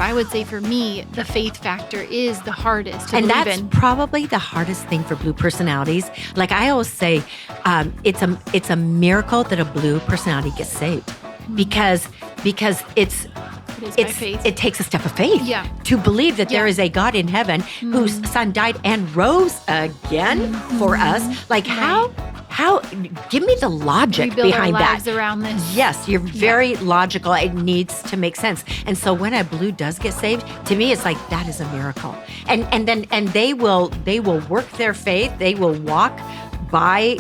I would say for me, the faith factor is the hardest to and believe that's in. probably the hardest thing for blue personalities. Like I always say, it's a miracle that a blue personality gets saved because it's By faith. it takes a step of faith to believe that there is a God in heaven whose son died and rose again for us. Like how give me the logic We build behind our lives that. around this. Yes, you're very logical. It needs to make sense. And so when a blue does get saved, to me it's like that is a miracle. And they will work their faith. They will walk by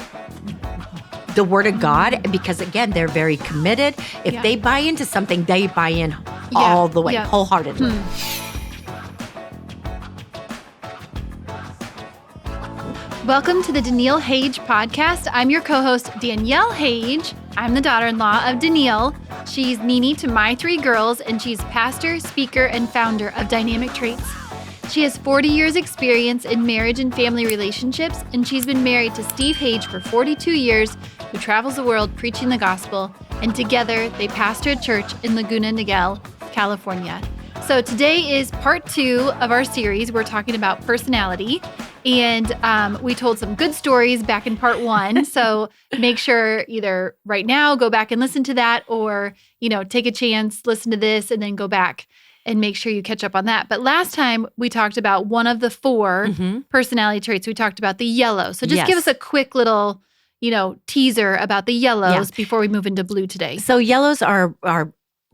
the word of God because again, they're very committed. If they buy into something, they buy in all the way, wholeheartedly. Welcome to the Danielle Hage podcast. I'm your co-host, Danielle Hage. I'm the daughter-in-law of Danielle. She's Nini to my three girls, and she's pastor, speaker, and founder of Dynamic Traits. She has 40 years experience in marriage and family relationships, and she's been married to Steve Hage for 42 years, who travels the world preaching the gospel, and together they pastor a church in Laguna Niguel, California. So today is part 2 of our series. We're talking about personality, and we told some good stories back in part 1. So make sure either right now go back and listen to that, or take a chance, listen to this, and then go back and make sure you catch up on that. But last time we talked about one of the 4 personality traits. We talked about the yellow. So just give us a quick little, teaser about the yellows before we move into blue today. So yellows are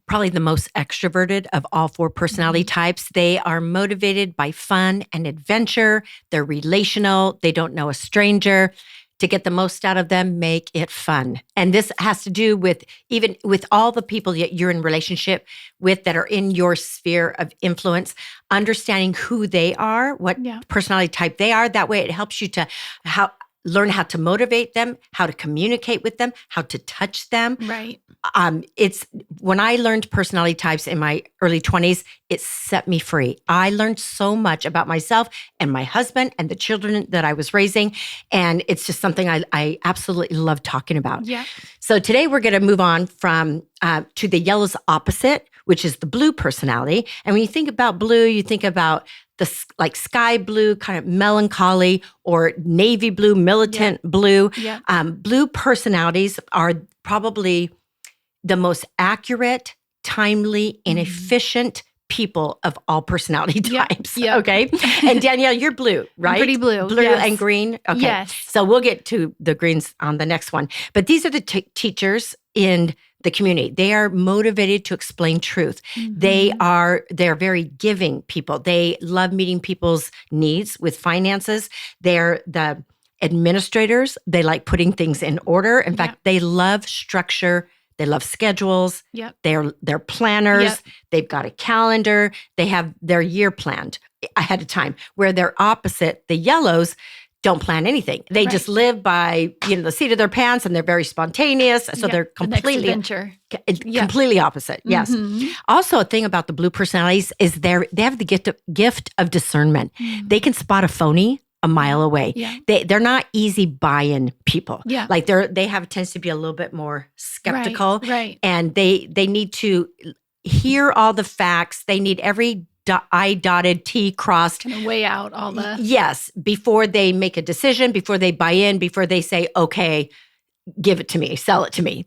probably the most extroverted of all 4 personality types. They are motivated by fun and adventure. They're relational. They don't know a stranger. To get the most out of them, make it fun. And this has to do with even with all the people that you're in relationship with that are in your sphere of influence, understanding who they are, what personality type they are. That way it helps you to learn how to motivate them, how to communicate with them, how to touch them. Right. It's when I learned personality types in my early 20s, it set me free. I learned so much about myself and my husband and the children that I was raising. And it's just something I absolutely love talking about. Yeah. So today we're going to move on from to the yellow's opposite, which is the blue personality. And when you think about blue, you think about like sky blue, kind of melancholy, or navy blue, militant blue. Yeah. Blue personalities are probably the most accurate, timely, and efficient people of all personality types. Yep. Okay. And Danielle, you're blue, right? I'm pretty blue. Blue yes. and green. Okay. Yes. So we'll get to the greens on the next one. But these are the teachers in the community. They are motivated to explain truth. They're very giving people. They love meeting people's needs with finances. They're the administrators. They like putting things in order. In fact, they love structure. They love schedules. Yep. They're planners. Yep. They've got a calendar. They have their year planned ahead of time. Where they're opposite, the yellows don't plan anything. They just live by the seat of their pants, and they're very spontaneous. So they're completely opposite. Yes. Also, a thing about the blue personalities is they have the gift of discernment. They can spot a phony a mile away. Yeah. They're not easy buy-in people. Yeah. Like they have a tendency to be a little bit more skeptical. Right. And they need to hear all the facts. They need every I dotted, T crossed. Kind of weigh out all the... Yes, before they make a decision, before they buy in, before they say, okay, give it to me, sell it to me.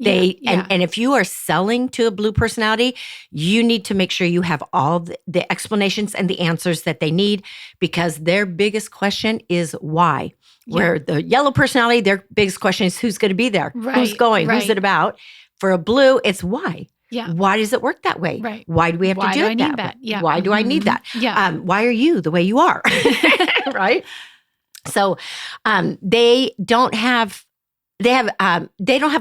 And if you are selling to a blue personality, you need to make sure you have all the explanations and the answers that they need, because their biggest question is why. Where the yellow personality, their biggest question is who's going to be there? Right, Who's going? right. Who's it about? For a blue, it's why. Yeah. Why does it work that way? Right. Why do we have to do it that way? Yeah. Why do I need that? Yeah. Why are you the way you are? Right? So they don't have a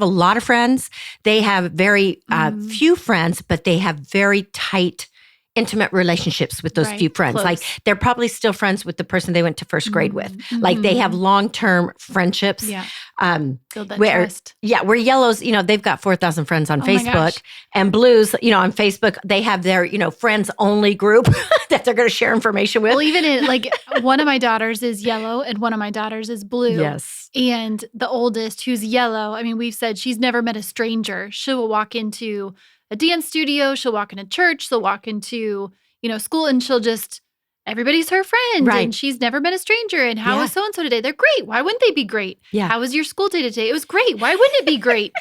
lot of friends. They have very few friends, but they have very tight, intimate relationships with those few friends. Close. Like they're probably still friends with the person they went to first grade with. Like they have long-term friendships. Yeah. Build that where, trust. Yeah, where yellows, they've got 4,000 friends on my Facebook, gosh. and blues, on Facebook, they have their, friends only group that they're going to share information with. Well, even in one of my daughters is yellow and one of my daughters is blue. Yes. And the oldest, who's yellow, we've said she's never met a stranger. She'll walk into a dance studio, she'll walk into church, she'll walk into, school, and everybody's her friend, Right. and she's never been a stranger. And how Yeah. was so-and-so today? They're great. Why wouldn't they be great? Yeah. How was your school day today? It was great. Why wouldn't it be great?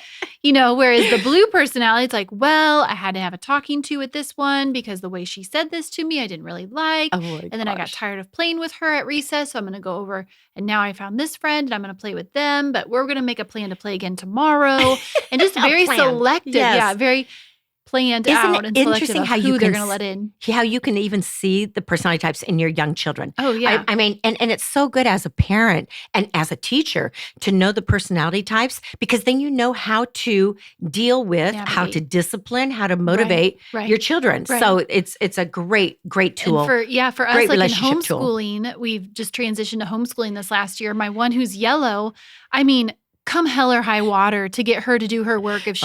Whereas the blue personality, it's like, well, I had to have a talking to with this one because the way she said this to me, I didn't really like. Oh my And then I got tired of playing with her at recess. So I'm going to go over, and now I found this friend and I'm going to play with them, but we're going to make a plan to play again tomorrow. And just very selective. Yes. Yeah. Very planned Isn't out it and selective interesting of how who you they're can going to let in. How you can even see the personality types in your young children. Oh, yeah. I mean, and it's so good as a parent and as a teacher to know the personality types, because then you know how to deal with, how to discipline, how to motivate your children. Right. So it's a great tool. And for us, Great like in relationship tool. homeschooling, we've just transitioned to homeschooling this last year. My one who's yellow, I mean, come hell or high water to get her to do her work if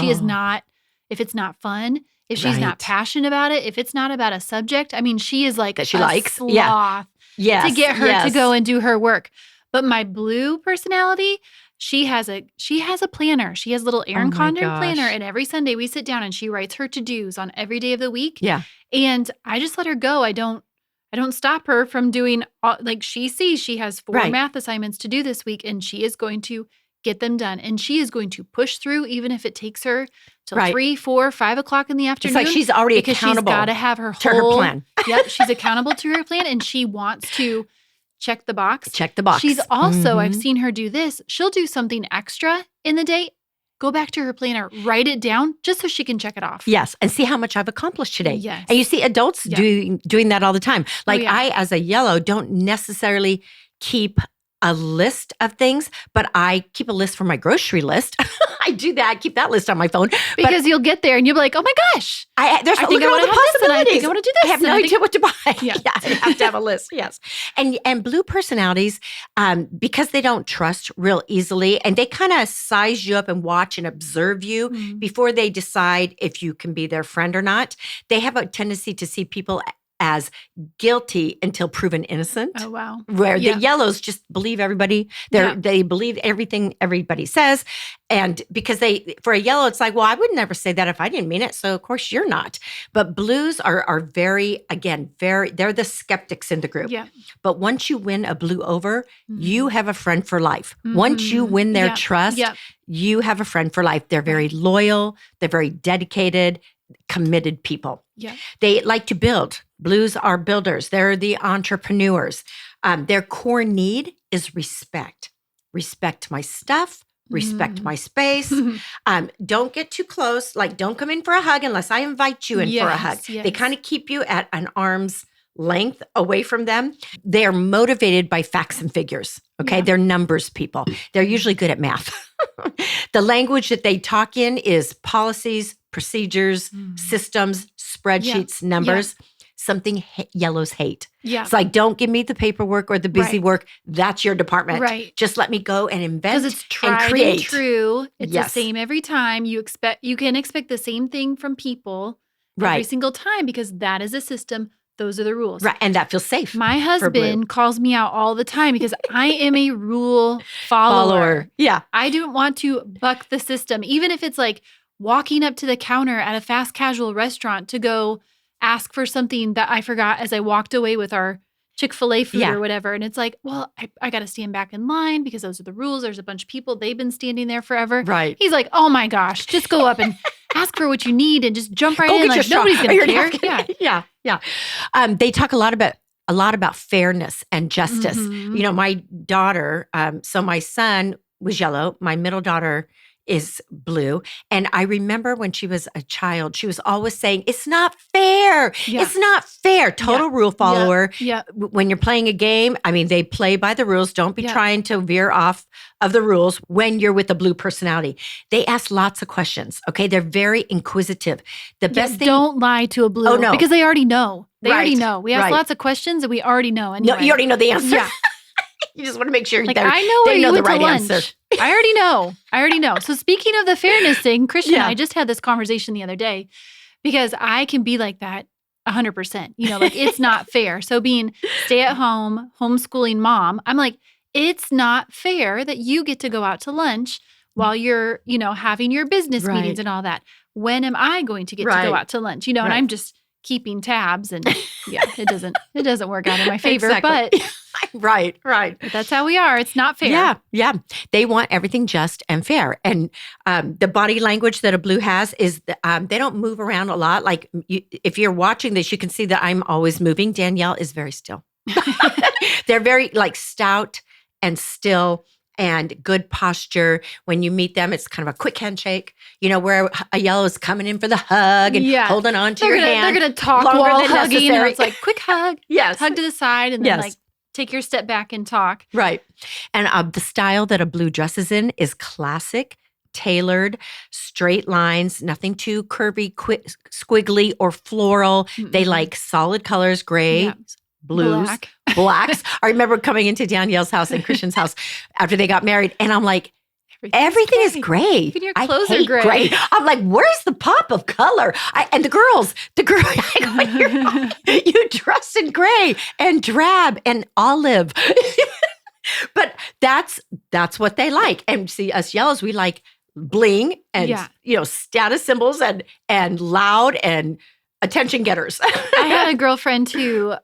if it's not fun. If she's not passionate about it, if it's not about a subject, I mean, she is like that she a likes. sloth Yes. to get her to go and do her work. But my blue personality, she has a planner. She has a little Erin Condren planner, and every Sunday we sit down and she writes her to-dos on every day of the week. Yeah. And I just let her go. I don't stop her from doing she sees she has 4 math assignments to do this week, and she is going to get them done. And she is going to push through, even if it takes her till 3, 4, 5 o'clock in the afternoon. It's like she's already accountable. She's got to have her her plan. Yep, she's accountable to her plan, and she wants to check the box. Check the box. She's also, I've seen her do this. She'll do something extra in the day, go back to her planner, write it down just so she can check it off. Yes. And see how much I've accomplished today. Yes. And you see adults doing that all the time. Like I, as a yellow, don't necessarily keep a list of things, but I keep a list for my grocery list. I do that. I keep that list on my phone. Because you'll get there and you'll be like, oh my gosh. I think I want to have this, and I think I want to do this. I have no idea what to buy. Yeah. I have to have a list. Yes. And blue personalities, because they don't trust real easily, and they kind of size you up and watch and observe you before they decide if you can be their friend or not. They have a tendency to see people as guilty until proven innocent. Oh, wow. Where the yellows just believe everybody. They believe everything everybody says. And because for a yellow, it's like, well, I would never say that if I didn't mean it. So of course you're not. But blues are very, they're the skeptics in the group. Yeah. But once you win a blue over, you have a friend for life. Once you win their trust, you have a friend for life. They're very loyal. They're very dedicated, committed people. Yeah. They like to build. Blues are builders. They're the entrepreneurs. Their core need is respect. Respect my stuff. Respect my space. Don't get too close. Like, don't come in for a hug unless I invite you in for a hug. Yes. They kind of keep you at an arm's length away from them. They are motivated by facts and figures. Okay. They're numbers people. They're usually good at math. The language that they talk in is policies, procedures, systems, spreadsheets, numbers. Something yellows hate. Yeah. It's like, don't give me the paperwork or the busy work. That's your department. Right. Just let me go and invent because it's tried and create. And true. It's the same every time. You can expect the same thing from people every single time, because that is a system. Those are the rules. Right. And that feels safe. My husband calls me out all the time because I am a rule follower. Yeah. I don't want to buck the system, even if it's like walking up to the counter at a fast casual restaurant to go ask for something that I forgot as I walked away with our Chick-fil-A food or whatever. And it's like, well, I got to stand back in line because those are the rules. There's a bunch of people. They've been standing there forever. Right. He's like, oh my gosh, just go up and ask for what you need and just jump right in. Like, straw. Nobody's going to care. Yeah. They talk a lot about fairness and justice. You know, my daughter, so my son was yellow. My middle daughter is blue. And I remember when she was a child, she was always saying, it's not fair. Yeah. It's not fair. Total rule follower. Yeah. When you're playing a game, I mean, they play by the rules. Don't be trying to veer off of the rules when you're with a blue personality. They ask lots of questions. Okay. They're very inquisitive. The best thing. Don't lie to a blue. Oh, no. Because they already know. They already know. We ask Right. lots of questions and we already know. Anyway. No, you already know the answer. Yeah. You just want to make sure Like, I know where they you know went the right to lunch. answer. I already know. So speaking of the fairness thing, Christian and I just had this conversation the other day because I can be like that 100%. You know, like it's not fair. So being stay-at-home, homeschooling mom, I'm like, it's not fair that you get to go out to lunch while you're, you know, having your business meetings and all that. When am I going to get to go out to lunch? You know, and I'm just keeping tabs, and it doesn't work out in my favor. Exactly. But right. But that's how we are. It's not fair. Yeah. They want everything just and fair. And the body language that a blue has is they don't move around a lot. Like if you're watching this, you can see that I'm always moving. Danielle is very still. They're very like stout and still and good posture. When you meet them, it's kind of a quick handshake, where a yellow is coming in for the hug and holding on to your hand. They're going to talk while hugging. necessary. And it's like, quick hug. Yes. Hug to the side and then like take your step back and talk. Right. And the style that a blue dresses in is classic, tailored, straight lines, nothing too curvy, squiggly, or floral. Mm-mm. They like solid colors, gray, blues, blacks. I remember coming into Danielle's house and Christian's house after they got married, and I'm like, everything is gray. Even your clothes are gray. I'm like, where's the pop of color? And the girls, I go, you dress in gray and drab and olive. But that's what they like. And see, us yellows, we like bling and status symbols and loud and attention getters. I had a girlfriend who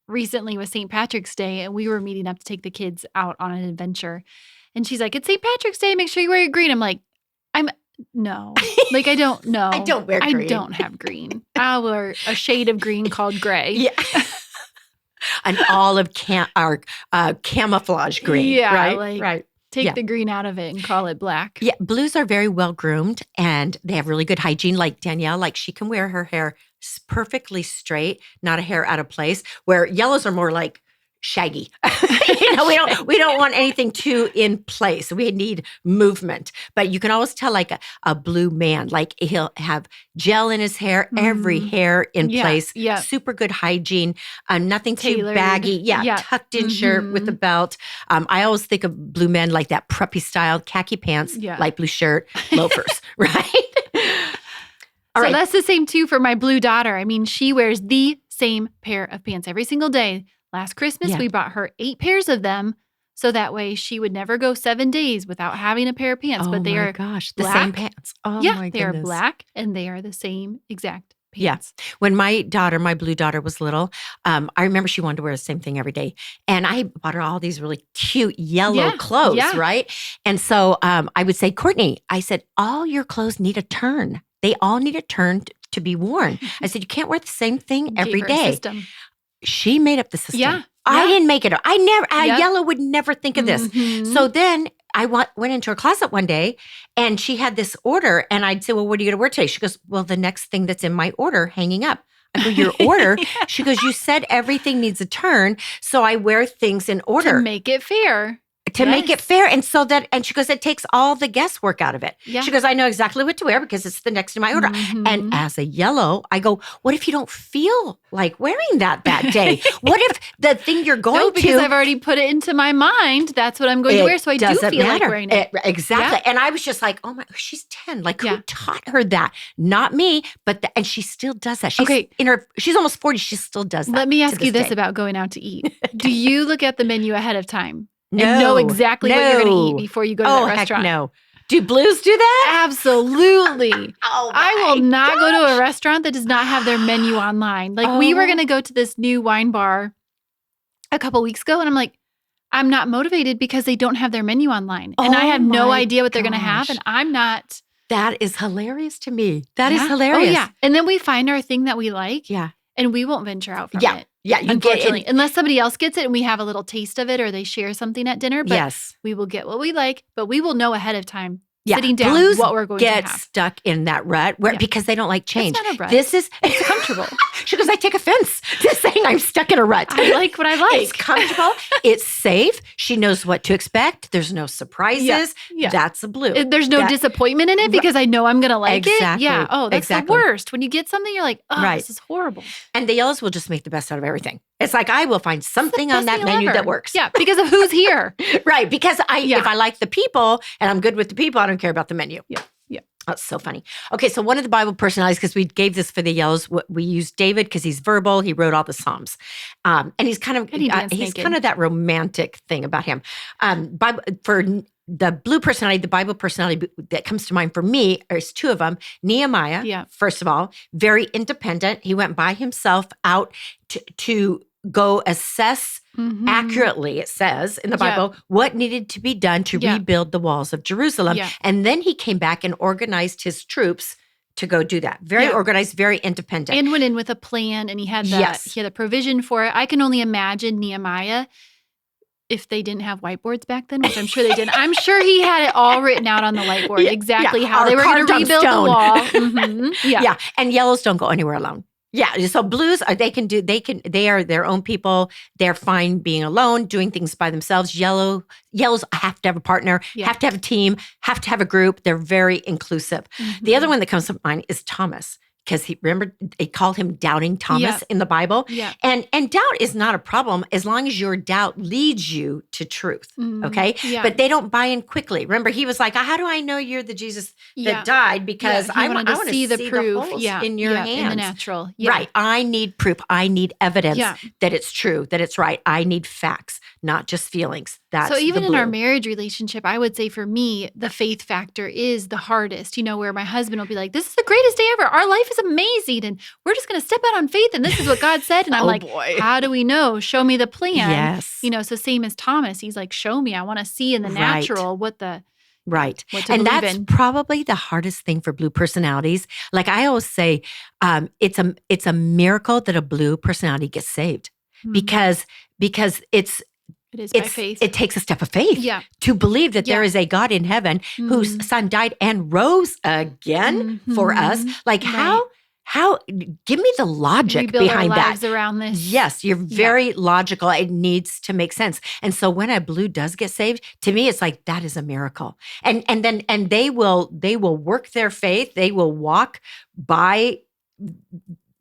recently was St. Patrick's Day, and we were meeting up to take the kids out on an adventure. And she's like, it's St. Patrick's Day. Make sure you wear your green. I'm like, no. Like, I don't know. I don't wear green. I don't have green. I wear a shade of green called gray. Yeah. An olive camouflage green. Yeah. Right. Take the green out of it and call it black. Yeah. Blues are very well groomed and they have really good hygiene. Like Danielle, like she can wear her hair perfectly straight, not a hair out of place, where yellows are more like shaggy. We don't want anything too in place. We need movement. But you can always tell like a blue man, like he'll have gel in his hair, every hair in place, super good hygiene, nothing Tailored. Too baggy. Tucked in shirt with a belt. I always think of blue men like that preppy style, khaki pants, light blue shirt, loafers, right? So that's the same too for my blue daughter. I mean, she wears the same pair of pants every single day. Last Christmas, we bought her 8 pairs of them. So that way she would never go 7 days without having a pair of pants. But they are the black. same pants. Oh my goodness. They are black and they are the same exact pants. Yes. When my blue daughter was little, I remember she wanted to wear the same thing every day. And I bought her all these really cute yellow clothes, right? And so I would say, Courtney, I said, all your clothes need a turn. They all need a turn to be worn. I said, you can't wear the same thing every day. She made up the system. Yeah. I didn't make it up. Yellow would never think of this. Mm-hmm. So then I went into her closet one day and she had this order and I'd say, well, what are you going to wear today? She goes, well, the next thing that's in my order hanging up. I go, your order? She goes, you said everything needs a turn. So I wear things in order. To make it fair. To make it fair. And she goes, it takes all the guesswork out of it. Yeah. She goes, I know exactly what to wear because it's the next in my order. Mm-hmm. And as a yellow, I go, what if you don't feel like wearing that day? What if the thing you're going to... because I've already put it into my mind. That's what I'm going to wear. So I do feel like wearing it. Exactly. Yeah. And I was just like, oh my, she's 10. Like who taught her that? Not me, and she still does that. She's almost 40. She still does that. Let me ask you this about going out to eat. Do you look at the menu ahead of time? No, and know exactly what you're going to eat before you go to that restaurant. Heck no. Do blues do that? Absolutely. I will not go to a restaurant that does not have their menu online. Like we were going to go to this new wine bar a couple weeks ago and I'm like, I'm not motivated because they don't have their menu online. And I have no idea what they're going to have and I'm not. That is hilarious to me. That is hilarious. Oh yeah. And then we find our thing that we like. Yeah. And we won't venture out from it. Yeah, you unfortunately, get it. Unless somebody else gets it and we have a little taste of it or they share something at dinner. But we will get what we like, but we will know ahead of time, sitting down, blues what we're going to have. Get stuck in that rut because they don't like change. It's not a rut. It's comfortable. She goes, I take offense to saying I'm stuck in a rut. I like what I like. It's comfortable. It's safe. She knows what to expect. There's no surprises. Yeah. That's a blue. There's no disappointment in it because I know I'm going to like it. Yeah. Oh, that's the worst. When you get something, you're like, this is horrible. And the yellows will just make the best out of everything. It's like, I will find something on that menu that works. Yeah, because of who's here. Right. Because if I like the people and I'm good with the people, I don't care about the menu. Yeah. That's so funny. Okay, so one of the Bible personalities, because we gave this for the yellows, we used David because he's verbal. He wrote all the Psalms, and he's kind of that romantic thing about him. For the blue personality, the Bible personality that comes to mind for me is two of them. Nehemiah, first of all, very independent. He went by himself out to go assess accurately, it says in the Bible, what needed to be done to rebuild the walls of Jerusalem. And then he came back and organized his troops to go do that. Very organized, very independent. And went in with a plan, and he had he had a provision for it. I can only imagine Nehemiah, if they didn't have whiteboards back then, which I'm sure they didn't. I'm sure he had it all written out on the whiteboard, exactly how they were going to rebuild the wall. Yeah. And yellows don't go anywhere alone. Yeah. So blues, they are their own people. They're fine being alone, doing things by themselves. Yellows have to have a partner, have to have a team, have to have a group. They're very inclusive. The other one that comes to mind is Thomas. Because remember, they called him Doubting Thomas in the Bible. And doubt is not a problem as long as your doubt leads you to truth, okay? But they don't buy in quickly. Remember, he was like, how do I know you're the Jesus that died? Because I want to see the proof in your hands. In the natural. Right. I need proof. I need evidence that it's true, that it's right. I need facts, not just feelings. So even in our marriage relationship, I would say for me, the faith factor is the hardest, where my husband will be like, this is the greatest day ever. Our life is amazing. And we're just going to step out on faith. And this is what God said. And I'm how do we know? Show me the plan. Yes. So same as Thomas, he's like, show me. I want to see in the natural what the What and that's probably the hardest thing for blue personalities. Like I always say, it's a miracle that a blue personality gets saved because it is by faith. It takes a step of faith to believe that there is a God in heaven whose son died and rose again for us. Like how, give me the logic behind that. Lives around this. Yes, you're very logical. It needs to make sense. And so when a blue does get saved, to me, it's like, that is a miracle. And they will work their faith. They will walk by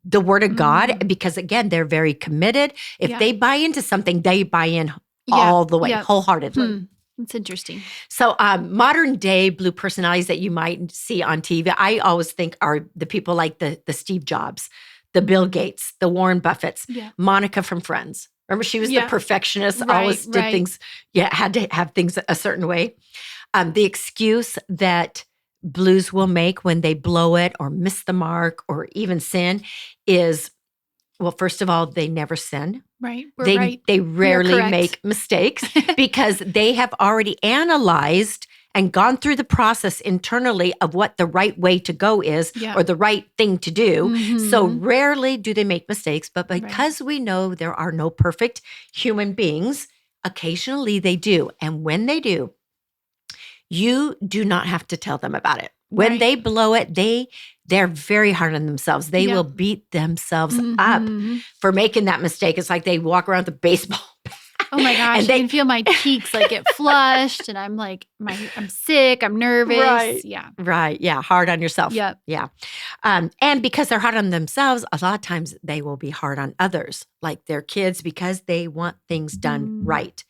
the word of God because again, they're very committed. If they buy into something, they buy in all the way, wholeheartedly. That's interesting. So modern day blue personalities that you might see on TV, I always think are the people like the Steve Jobs, the Bill Gates, the Warren Buffetts, Monica from Friends. Remember, she was the perfectionist, always did things, had to have things a certain way. The excuse that blues will make when they blow it or miss the mark or even sin is, well, first of all, they never sin. Right. They rarely make mistakes because they have already analyzed and gone through the process internally of what the right way to go is or the right thing to do. So rarely do they make mistakes, but because we know there are no perfect human beings, occasionally they do. And when they do, you do not have to tell them about it. When they blow it, they're very hard on themselves. They will beat themselves up for making that mistake. It's like they walk around with a baseball bat. Oh my gosh, and I can feel my cheeks like get flushed and I'm like, I'm sick, I'm nervous. Right. Yeah. Hard on yourself. Yep. Yeah. And because they're hard on themselves, a lot of times they will be hard on others, like their kids, because they want things done right.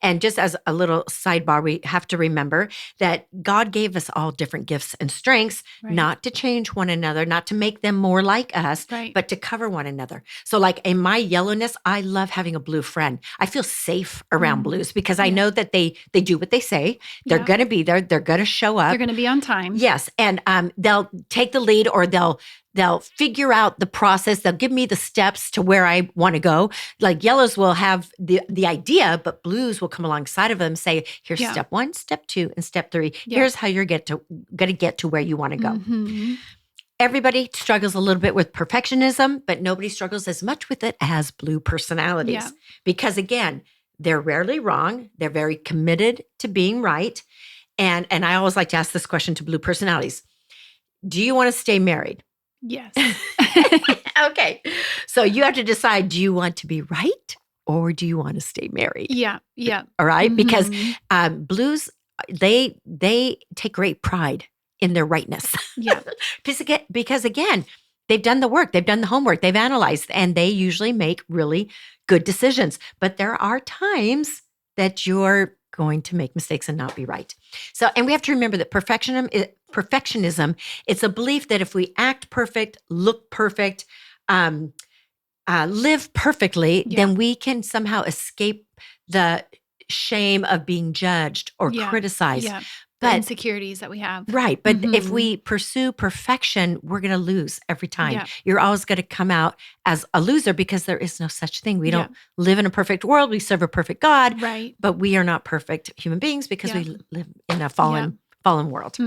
And just as a little sidebar, we have to remember that God gave us all different gifts and strengths, not to change one another, not to make them more like us, but to cover one another. So like in my yellowness, I love having a blue friend. I feel safe around blues because I know that they do what they say. They're going to be there. They're going to show up. They're going to be on time. Yes. And they'll take the lead or they'll figure out the process. They'll give me the steps to where I want to go. Like yellows will have the idea, but blues will come alongside of them and say, here's step 1, step 2, and step 3. Here's how you're going to get to where you want to go. Everybody struggles a little bit with perfectionism, but nobody struggles as much with it as blue personalities. Because again, they're rarely wrong. They're very committed to being right. And I always like to ask this question to blue personalities. Do you want to stay married? Yes. Okay. So you have to decide, do you want to be right or do you want to stay married? Yeah. All right? Because blues, they take great pride in their rightness. Because again, they've done the work, they've done the homework, they've analyzed, and they usually make really good decisions. But there are times that you're going to make mistakes and not be right. So, and we have to remember that perfectionism, it's a belief that if we act perfect, look perfect, live perfectly, then we can somehow escape the shame of being judged or criticized. Yeah. But the insecurities that we have. Right. But if we pursue perfection, we're going to lose every time. Yeah. You're always going to come out as a loser because there is no such thing. We don't live in a perfect world. We serve a perfect God, Right. but we are not perfect human beings because we live in a fallen world.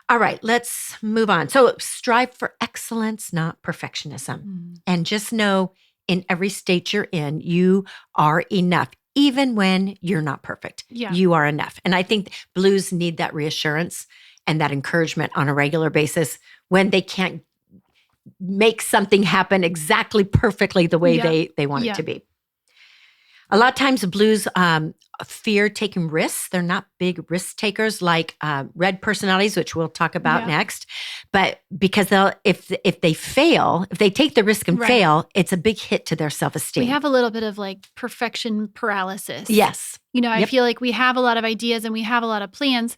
All right, let's move on. So strive for excellence, not perfectionism. And just know in every state you're in, you are enough. Even when you're not perfect, you are enough. And I think Blues need that reassurance and that encouragement on a regular basis when they can't make something happen exactly perfectly the way they want it to be. A lot of times Blues fear taking risks. They're not big risk takers like red personalities, which we'll talk about next. But because if they fail, if they take the risk and fail, it's a big hit to their self-esteem. We have a little bit of like perfection paralysis. Yes. I feel like we have a lot of ideas and we have a lot of plans.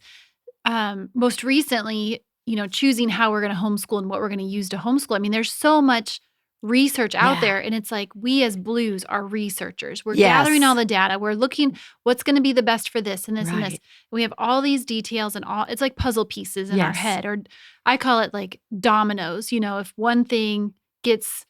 Most recently, choosing how we're going to homeschool and what we're going to use to homeschool. I mean, there's so much research out there, and it's like we as Blues are researchers. We're gathering all the data. We're looking what's going to be the best for this and this and this. We have all these details and it's like puzzle pieces in our head, or I call it like dominoes. If one thing gets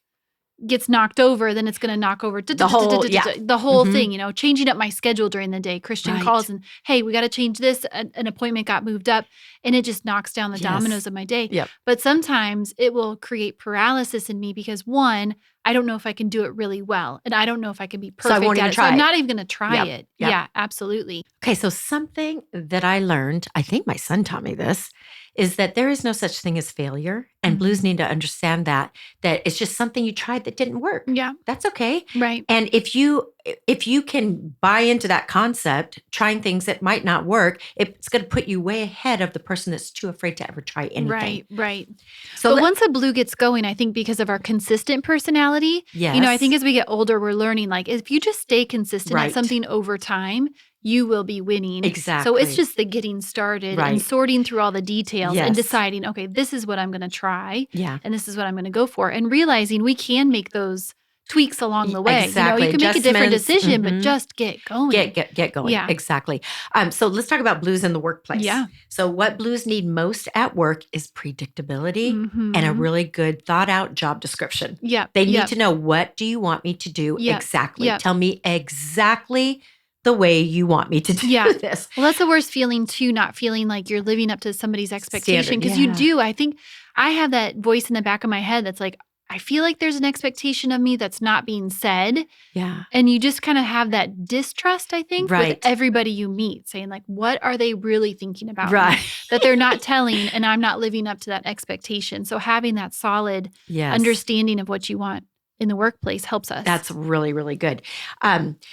knocked over, then it's going to knock over the whole thing, changing up my schedule during the day. Christian calls and, hey, we got to change this. An appointment got moved up, and it just knocks down the dominoes of my day. But sometimes it will create paralysis in me because one, I don't know if I can do it really well, and I don't know if I can be perfect at it. So I'm not even going to try it. Yeah, absolutely. Okay, so something that I learned, I think my son taught me this, is that there is no such thing as failure. And Blues need to understand that it's just something you tried that didn't work. Yeah. That's okay. Right. And if you can buy into that concept, trying things that might not work, it's going to put you way ahead of the person that's too afraid to ever try anything. Right. So but once a Blue gets going, I think because of our consistent personality, I think as we get older, we're learning like if you just stay consistent at something over time, you will be winning. Exactly. So it's just the getting started and sorting through all the details and deciding, okay, this is what I'm going to try. Yeah. And this is what I'm going to go for. And realizing we can make those tweaks along the way. Exactly. You can make a different decision, but just get going. Get going. Yeah. Exactly. So let's talk about Blues in the workplace. Yeah. So what Blues need most at work is predictability and a really good thought out job description. Yeah. They need to know, what do you want me to do exactly? Tell me exactly the way you want me to do this. Well, that's the worst feeling too, not feeling like you're living up to somebody's expectation. Because you do. I think I have that voice in the back of my head that's like, I feel like there's an expectation of me that's not being said. Yeah. And you just kind of have that distrust, I think, with everybody you meet, saying like, what are they really thinking about me that they're not telling, and I'm not living up to that expectation. So having that solid understanding of what you want in the workplace helps us. That's really, really good.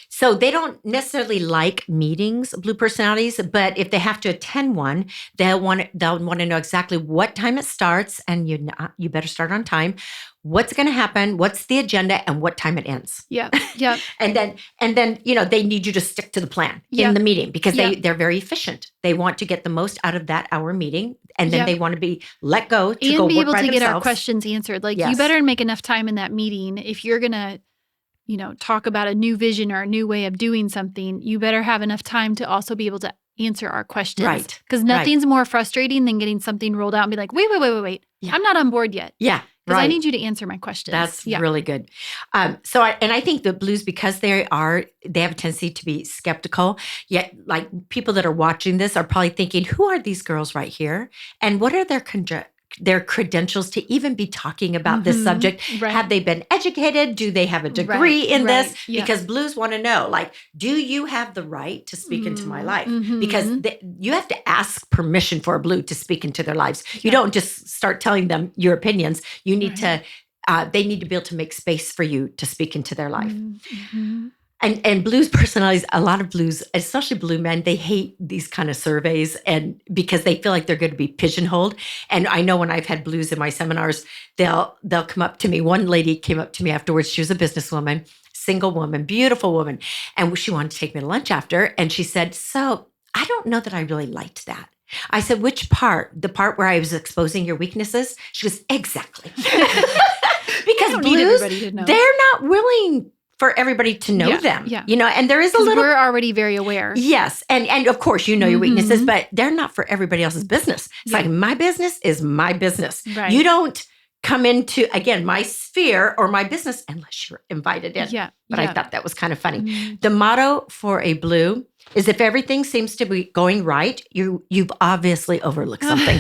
So they don't necessarily like meetings, Blue personalities, but if they have to attend one, they'll want to know exactly what time it starts, and you better start on time. What's going to happen? What's the agenda, and what time it ends? Yeah. and then they need you to stick to the plan in the meeting because they're very efficient. They want to get the most out of that hour meeting, and then they want to be let go to and go be work able by to themselves. Get our questions answered. Like you better make enough time in that meeting if you're going to talk about a new vision or a new way of doing something. You better have enough time to also be able to answer our questions. Right. Because nothing's more frustrating than getting something rolled out and be like, wait. Yeah. I'm not on board yet. Yeah. Because I need you to answer my questions. That's really good. I think the Blues, because they have a tendency to be skeptical, yet like people that are watching this are probably thinking, who are these girls right here? And what are their credentials to even be talking about this subject? Have they been educated? Do they have a degree in this? Because Blues want to know, like, do you have the right to speak into my life? Because you have to ask permission for a Blue to speak into their lives. You don't just start telling them your opinions. You need to, they need to be able to make space for you to speak into their life. And Blues personalities, a lot of Blues, especially Blue men, they hate these kind of surveys, and because they feel like they're going to be pigeonholed. And I know when I've had Blues in my seminars, they'll come up to me. One lady came up to me afterwards. She was a businesswoman, single woman, beautiful woman, and she wanted to take me to lunch after. And she said, "So I don't know that I really liked that." I said, "Which part? The part where I was exposing your weaknesses?" She goes, "Exactly." Because Blues, they're not willing for everybody to know them. Yeah. And there is a little. We're already very aware. Yes. And of course, your weaknesses, but they're not for everybody else's business. It's like my business is my business. Right. You don't come into, again, my sphere or my business unless you're invited in. Yeah. But I thought that was kind of funny. The motto for a blue is if everything seems to be going right, you've obviously overlooked something.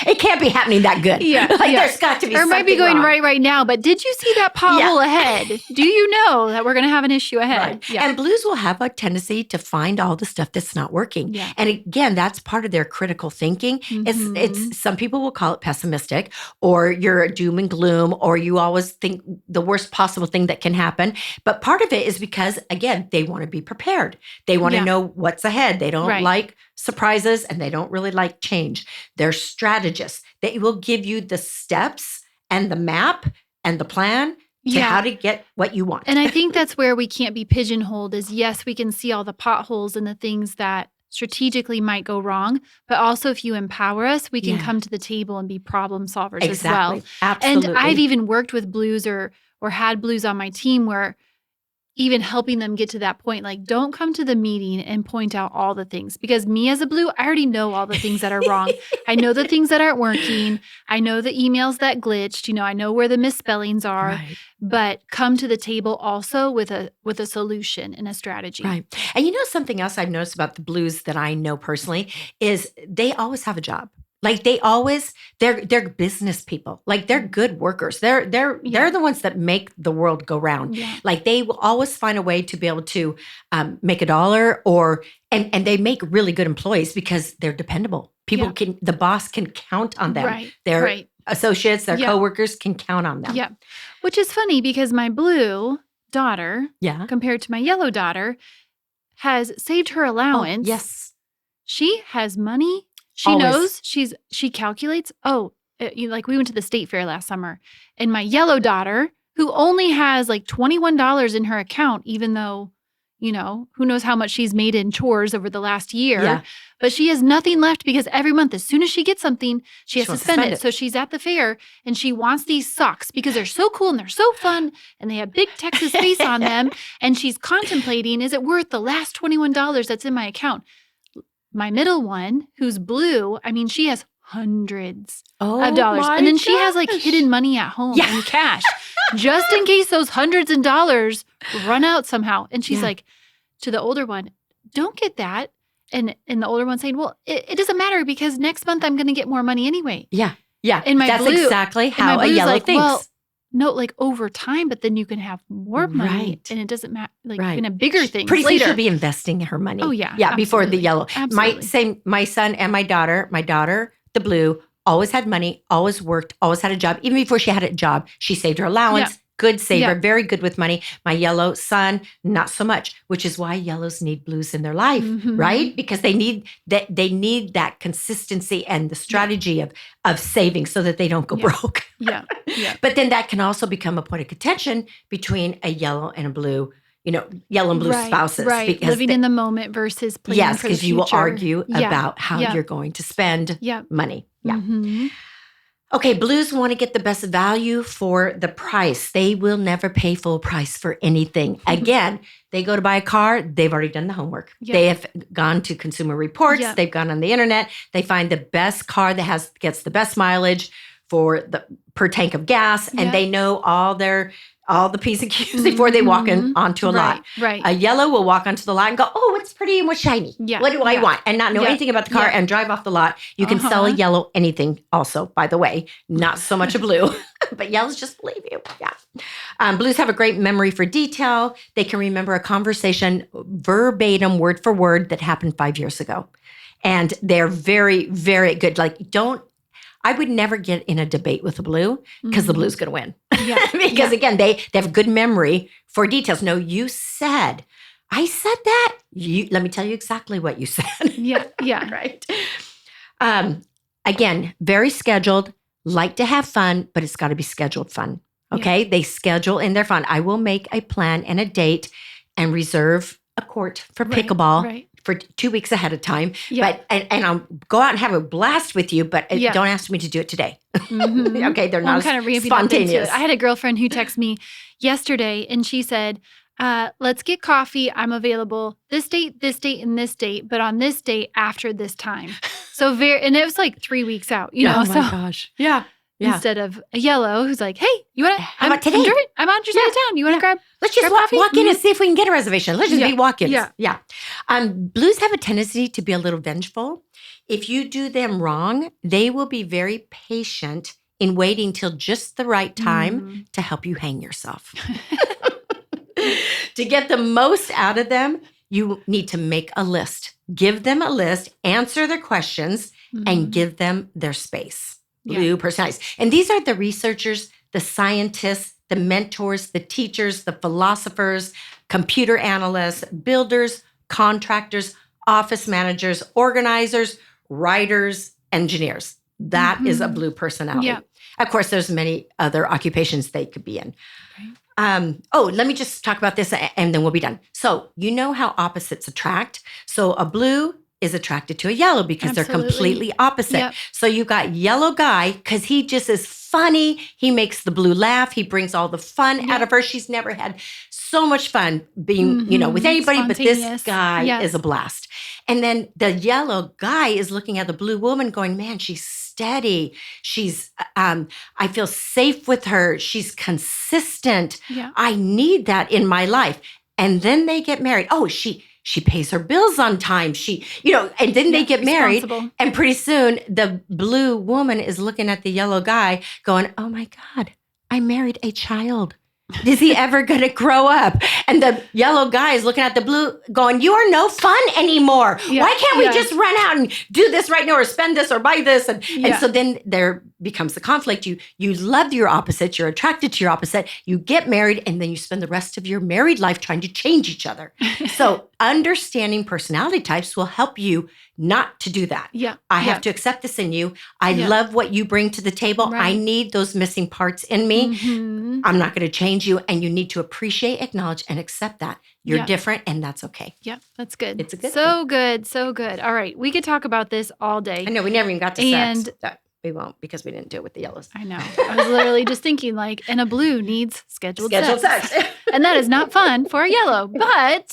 It can't be happening that good. Yeah. There's got to be something or it might be going wrong. right now, but did you see that pothole ahead? Do you know that we're going to have an issue ahead? Right. Yeah. And blues will have a tendency to find all the stuff that's not working. Yeah. And again, that's part of their critical thinking. It's some people will call it pessimistic, or you're a doom and gloom, or you always think the worst possible thing that can happen. But part of it is because, again, they want to be prepared. They want to know what's ahead. They don't like surprises, and they don't really like change. They're strategists. They will give you the steps and the map and the plan to how to get what you want. And I think that's where we can't be pigeonholed is, yes, we can see all the potholes and the things that strategically might go wrong, but also if you empower us, we can come to the table and be problem solvers as well. Absolutely. And I've even worked with blues or had blues on my team where even helping them get to that point, like don't come to the meeting and point out all the things, because me as a blue, I already know all the things that are wrong. I know the things that aren't working. I know the emails that glitched, I know where the misspellings are, but come to the table also with a solution and a strategy. Right. And something else I've noticed about the blues that I know personally is they always have a job. Like they're business people. Like they're good workers. They're the ones that make the world go round. Yeah. Like they will always find a way to be able to make a dollar, and they make really good employees because they're dependable. The boss can count on them. Right. Their associates, their coworkers can count on them. Yeah. Which is funny because my blue daughter, compared to my yellow daughter, has saved her allowance. Oh, yes. She has money. She knows, she calculates, we went to the state fair last summer, and my yellow daughter, who only has like $21 in her account, even though, who knows how much she's made in chores over the last year, but she has nothing left because every month, as soon as she gets something, she has to spend it. So she's at the fair and she wants these socks because they're so cool and they're so fun and they have big Texas face on them. And she's contemplating, is it worth the last $21 that's in my account? My middle one, who's blue, she has hundreds of dollars. And then she has like hidden money at home in cash, just in case those hundreds of dollars run out somehow. And she's like, to the older one, don't get that. And the older one saying, well, it doesn't matter because next month I'm going to get more money anyway. Yeah. Yeah. And that's exactly how a yellow thinks. Well, no, like over time, but then you can have more money and it doesn't matter. Like you can have bigger things Pretty later. soon she'll be investing her money. Oh, yeah. Yeah, before the yellow. Absolutely. My son and my daughter, the blue, always had money, always worked, always had a job. Even before she had a job, she saved her allowance. Good saver, very good with money. My yellow son, not so much, which is why yellows need blues in their life, right? Because they need that consistency and the strategy of saving so that they don't go broke. Yeah. But then that can also become a point of contention between a yellow and a blue, yellow and blue spouses. Right, living in the moment versus planning for the future. Yes, because you will argue about how you're going to spend money. Yeah. Mm-hmm. Okay, blues want to get the best value for the price. They will never pay full price for anything. Again, they go to buy a car, they've already done the homework. Yeah. They have gone to Consumer Reports, they've gone on the internet, they find the best car that gets the best mileage per tank of gas, and they know all the P's and Q's before they walk onto a lot. Right. A yellow will walk onto the lot and go, oh, what's pretty and what's shiny? Yeah. What do I want? And not know anything about the car and drive off the lot. You can sell a yellow anything also, by the way. Not so much a blue, but yellows just believe you. Yeah. Blues have a great memory for detail. They can remember a conversation verbatim, word for word that happened 5 years ago. And they're very, very good. I would never get in a debate with a blue because the blue's going to win. Yeah. Because again, they have good memory for details. No, I said that. Let me tell you exactly what you said. Yeah. Right. Again, very scheduled, like to have fun, but it's got to be scheduled fun. Okay. Yeah. They schedule in their fun. I will make a plan and a date and reserve a court for pickleball for 2 weeks ahead of time. Yeah. But and I'll go out and have a blast with you, but don't ask me to do it today. Okay, they're not I'm kind of ramping up into spontaneous. it. I had a girlfriend who texted me yesterday, and she said, let's get coffee. I'm available this date, and this date, but on this date after this time. So and it was like 3 weeks out, you know? Oh my gosh. Yeah. Instead of a yellow who's like, hey, you want to, How about today? I'm on your side of town. You want to grab Let's just coffee? walk in and see if we can get a reservation. Let's just be walk-ins. Yeah. Blues have a tendency to be a little vengeful. If you do them wrong, they will be very patient in waiting till just the right time to help you hang yourself. To get the most out of them, you need to make a list. Give them a list, answer their questions, and give them their space. Blue personalities. And these are the researchers, the scientists, the mentors, the teachers, the philosophers, computer analysts, builders, contractors, office managers, organizers, writers, engineers. That is a blue personality. Yeah. Of course, there's many other occupations they could be in. Right. Let me just talk about this and then we'll be done. So you know how opposites attract. So a blue is attracted to a yellow because they're completely opposite. Yep. So you got yellow guy because he just is funny. He makes the blue laugh. He brings all the fun out of her. She's never had so much fun being, with anybody, but this guy is a blast. And then the yellow guy is looking at the blue woman going, man, she's steady. She's, I feel safe with her. She's consistent. Yeah. I need that in my life. And then they get married. Oh, she pays her bills on time. And then they get married. And pretty soon the blue woman is looking at the yellow guy going, oh my God, I married a child. Is he ever going to grow up? And the yellow guy is looking at the blue going, you are no fun anymore. Yeah. Why can't we just run out and do this right now or spend this or buy this? And so then there becomes the conflict. You love your opposite. You're attracted to your opposite. You get married and then you spend the rest of your married life trying to change each other. So understanding personality types will help you not to do that. Yeah. I have to accept this in you. I love what you bring to the table. Right. I need those missing parts in me. I'm not going to change you. And you need to appreciate, acknowledge, and accept that. You're different and that's okay. Yeah, that's good. It's a good thing. Good. So good. All right. We could talk about this all day. I know. We never even got to sex. We won't because we didn't do it with the yellows. I know. I was literally just thinking and a blue needs scheduled sex. And that is not fun for a yellow. But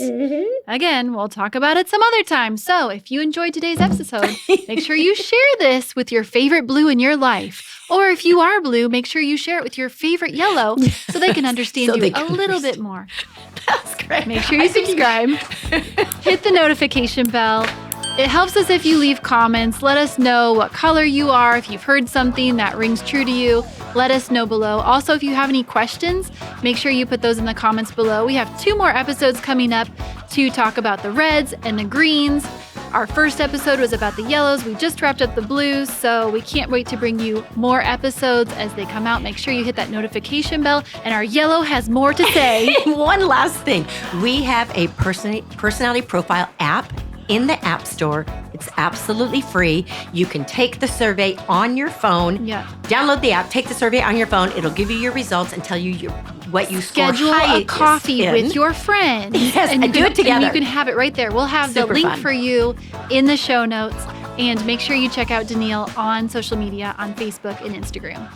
again, we'll talk about it some other time. So if you enjoyed today's episode, make sure you share this with your favorite blue in your life. Or if you are blue, make sure you share it with your favorite yellow so they can understand you a little bit more. That's great. Make sure you subscribe. Hit the notification bell. It helps us if you leave comments. Let us know what color you are. If you've heard something that rings true to you, let us know below. Also, if you have any questions, make sure you put those in the comments below. We have 2 more episodes coming up to talk about the reds and the greens. Our first episode was about the yellows. We just wrapped up the blues, so we can't wait to bring you more episodes as they come out. Make sure you hit that notification bell, and our yellow has more to say. One last thing. We have a personality profile app in the App Store. It's absolutely free. You can take the survey on your phone. Yeah. Download the app, take the survey on your phone. It'll give you your results and tell you what you schedule a coffee with your friend. Yes, and do it together. And you can have it right there. We'll have the link for you in the show notes. And make sure you check out Danielle on social media on Facebook and Instagram.